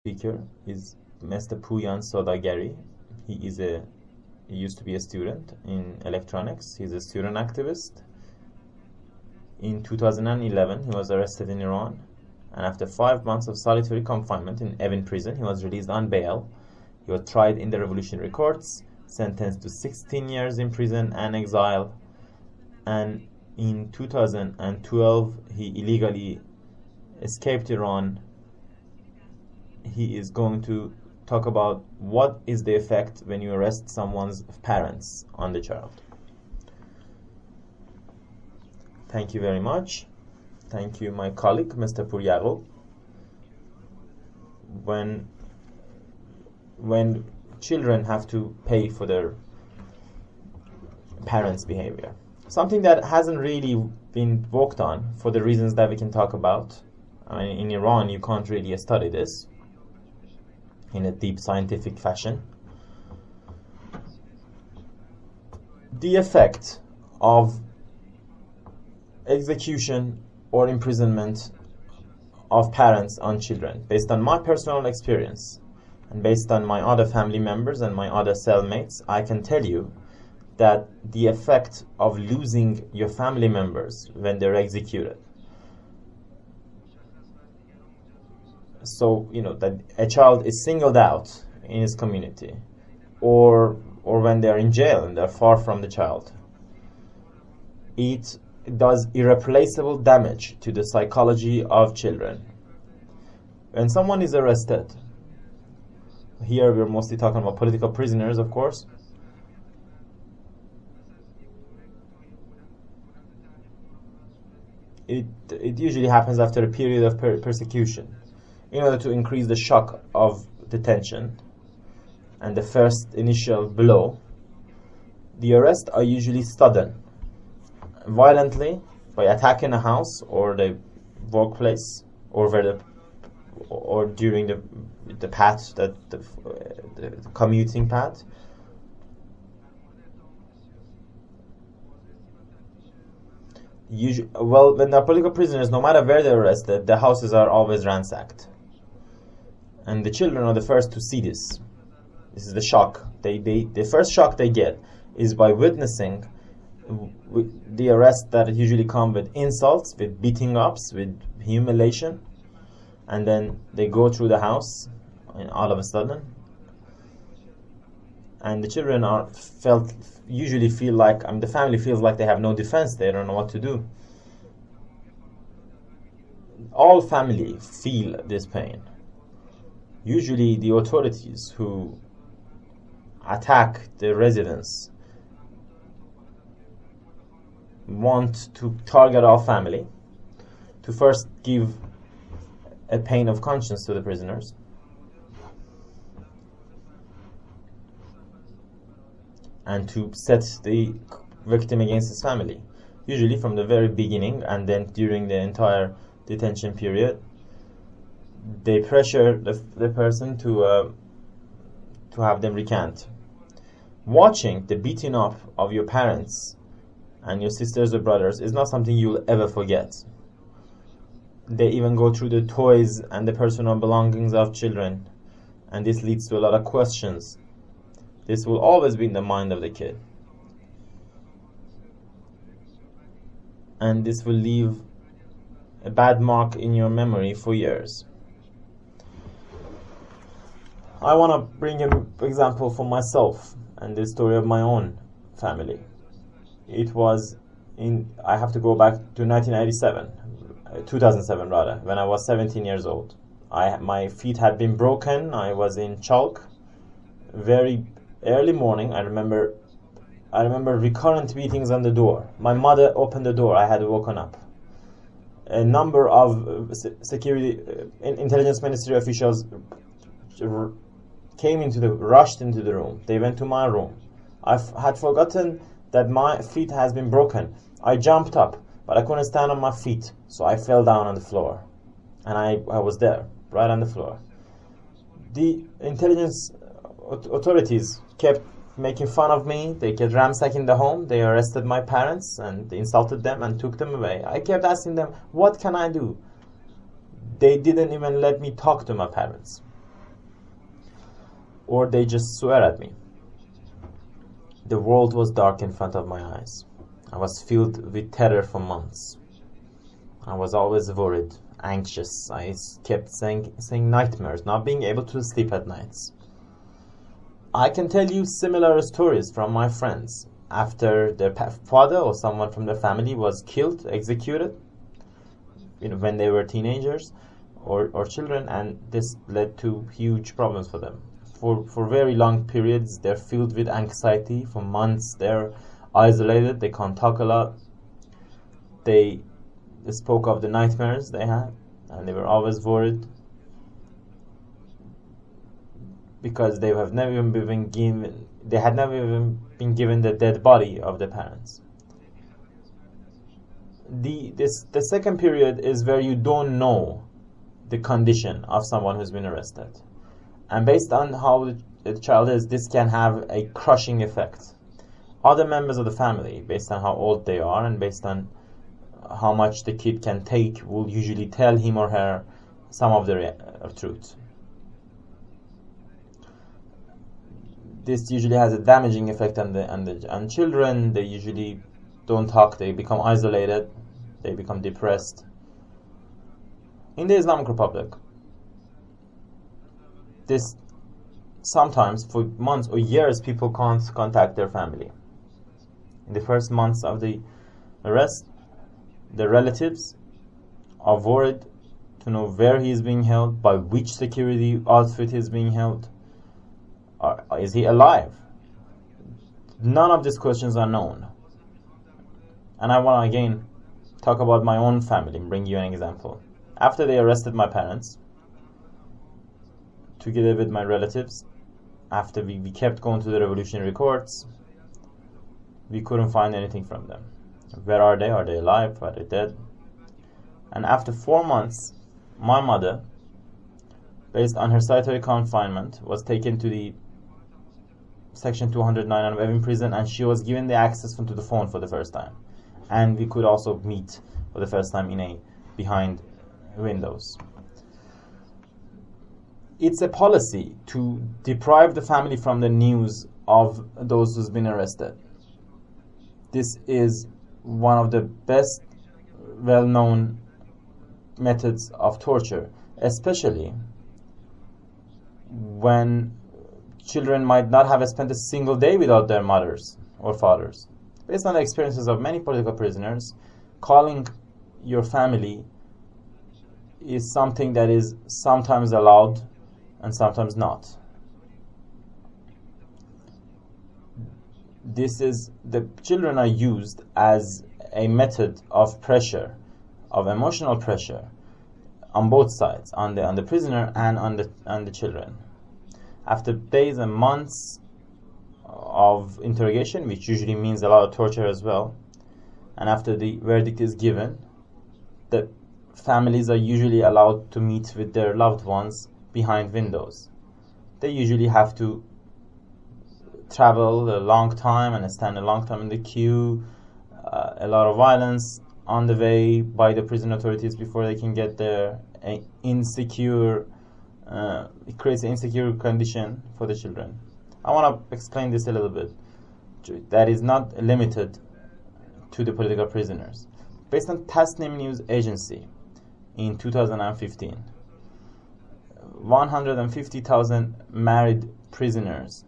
speaker is Mr. Pouyan Sodagari. He used to be a student in electronics. He's a student activist. In 2011, he was arrested in Iran, and after 5 months of solitary confinement in Evin prison, he was released on bail. He was tried in the revolutionary courts, sentenced to 16 years in prison and exile, and in 2012, he illegally escaped Iran. He is going to talk about what is the effect when you arrest someone's parents on the child. Thank you very much. Thank you, my colleague, Mr. Pouyan. When children have to pay for their parents' behavior, something that hasn't really been worked on for the reasons that we can talk about. I mean, in Iran, you can't really study this in a deep scientific fashion. The effect of execution or imprisonment of parents on children, based on my personal experience and based on my other family members and my other cellmates, I can tell you that the effect of losing your family members when they're executed, so that a child is singled out in his community, or when they're in jail and they're far from the child, it does irreplaceable damage to the psychology of children. When someone is arrested, here we're mostly talking about political prisoners, of course, it usually happens after a period of persecution, in order to increase the shock of detention and the first initial blow. The arrests are usually sudden, violently, by attacking a house or the workplace, or during the path, the commuting path. When they're political prisoners, no matter where they're arrested, the houses are always ransacked, and the children are the first to see this. This is the shock. The first shock they get is by witnessing the arrests that usually come with insults, with beating ups, with humiliation, and then they go through the house, and all of a sudden, and the children usually feel like, the family feels like they have no defense. They don't know what to do. All family feel this pain. Usually the authorities who attack the residents want to target our family, to first give a pain of conscience to the prisoners, and to set the victim against his family, usually from the very beginning, and then during the entire detention period. They pressure the person to have them recant. Watching the beating up of your parents and your sisters or brothers is not something you'll ever forget. They even go through the toys and the personal belongings of children, and this leads to a lot of questions. This will always be in the mind of the kid, and this will leave a bad mark in your memory for years. I want to bring an example for myself and the story of my own family. I have to go back to 2007 rather, when I was 17 years old. My feet had been broken. I was in Chalk. Very early morning. I remember recurrent beatings on the door. My mother opened the door. I had woken up. A number of security, intelligence ministry officials rushed into the room. They went to my room. I had forgotten that my feet has been broken. I jumped up, but I couldn't stand on my feet, so I fell down on the floor, and I was there, right on the floor. The intelligence authorities kept making fun of me. They kept ransacking the home. They arrested my parents and they insulted them and took them away. I kept asking them, what can I do? They didn't even let me talk to my parents. or they just swear at me. The world was dark in front of my eyes. I was filled with terror for months. I was always worried, anxious. I kept saying nightmares, not being able to sleep at nights. I can tell you similar stories from my friends. After their father or someone from their family was killed, executed, when they were teenagers or children, and this led to huge problems for them. For very long periods, they're filled with anxiety. For months, they're isolated. They can't talk a lot. They spoke of the nightmares they had, and they were always worried because they had never even been given the dead body of their parents. The second period is where you don't know the condition of someone who's been arrested, and based on how the child is, this can have a crushing effect. Other members of the family, based on how old they are and based on how much the kid can take, will usually tell him or her some of the truth. This usually has a damaging effect on children. They usually don't talk. They become isolated. They become depressed. In the Islamic Republic, this sometimes for months or years people can't contact their family. In the first months of the arrest, the relatives are worried to know where he is being held, by which security outfit he is being held. Is he alive? None of these questions are known. And I want to again talk about my own family and bring you an example. After they arrested my parents, together with my relatives, after we kept going to the revolutionary courts, we couldn't find anything from them. Where are they? Are they alive? Are they dead? And after 4 months, my mother, based on her solitary confinement, was taken to the Section 209 of Evin prison, and she was given the access to the phone for the first time. And we could also meet for the first time behind windows. It's a policy to deprive the family from the news of those who's been arrested. This is one of the best well-known methods of torture, especially when children might not have spent a single day without their mothers or fathers. Based on the experiences of many political prisoners, calling your family is something that is sometimes allowed and sometimes not. The children are used as a method of pressure, of emotional pressure, on both sides, on the prisoner and on the children. After days and months of interrogation, which usually means a lot of torture as well, and after the verdict is given, the families are usually allowed to meet with their loved ones behind windows. They usually have to travel a long time and stand a long time in the queue, a lot of violence on the way by the prison authorities before they can get there. It creates an insecure condition for the children. I want to explain this a little bit. That is not limited to the political prisoners. Based on Tasnim News Agency in 2015, 150,000 married prisoners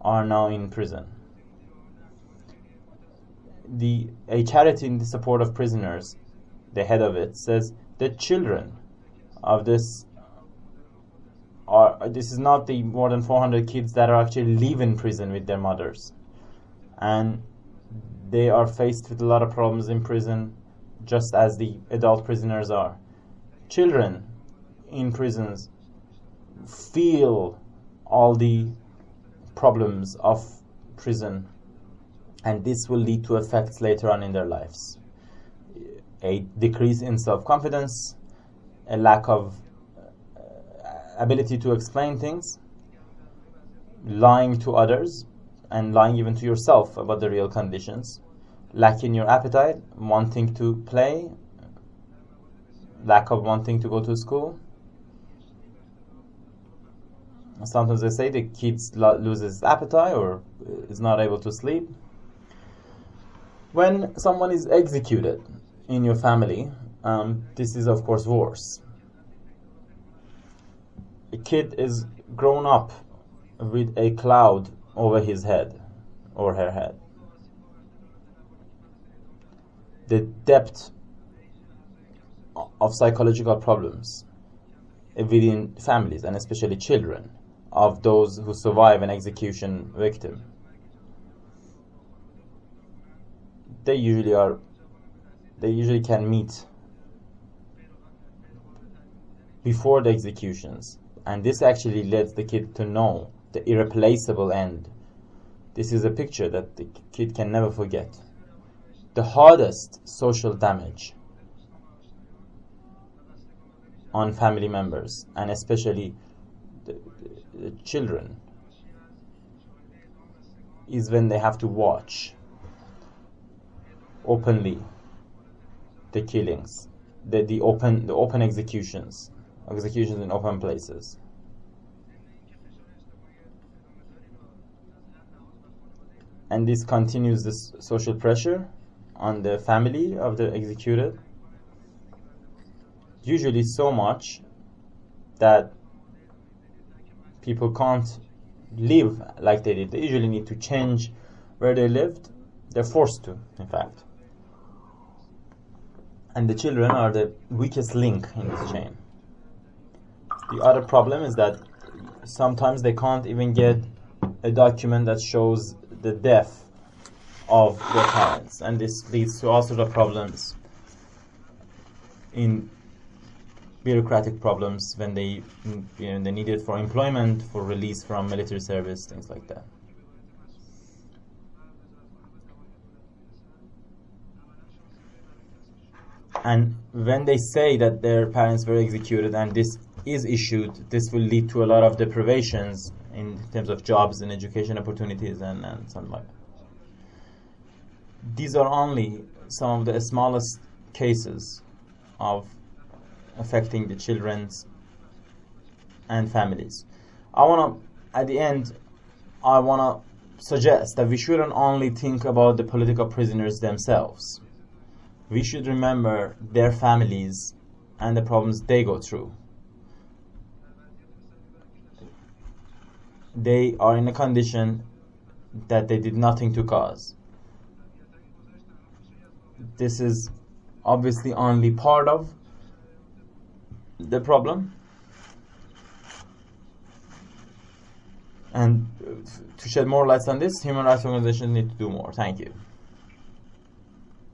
are now in prison. A charity in the support of prisoners, the head of it, says the children of this is not the more than 400 kids that are actually leaving prison with their mothers, and they are faced with a lot of problems in prison, just as the adult prisoners are. Children in prisons feel all the problems of prison, and this will lead to effects later on in their lives. A decrease in self-confidence, a lack of ability to explain things, lying to others, and lying even to yourself about the real conditions, lacking your appetite, wanting to play, lack of wanting to go to school, Sometimes they say the kids loses appetite or is not able to sleep. When someone is executed in your family, this is of course worse. A kid is grown up with a cloud over his head or her head. The depth of psychological problems within families, and especially children, of those who survive an execution victim. They usually can meet before the executions, and this actually lets the kid to know the irreplaceable end. This is a picture that the kid can never forget. The hardest social damage on family members, and especially the children, is when they have to watch openly the killings, the open executions in open places. And this continues this social pressure on the family of the executed, usually so much that people can't live like they did. They usually need to change where they lived. They're forced to, in fact. And the children are the weakest link in this chain. The other problem is that sometimes they can't even get a document that shows the death of their parents, and this leads to all sorts of problems in bureaucratic problems when they need it for employment, for release from military service, things like that. And when they say that their parents were executed and this is issued, this will lead to a lot of deprivations in terms of jobs and education opportunities and something like that. These are only some of the smallest cases of affecting the children's and families. At the end, I want to suggest that we shouldn't only think about the political prisoners themselves. We should remember their families and the problems they go through. They are in a condition that they did nothing to cause. This is obviously only part of the problem, and to shed more light on this, human rights organizations need to do more. Thank you.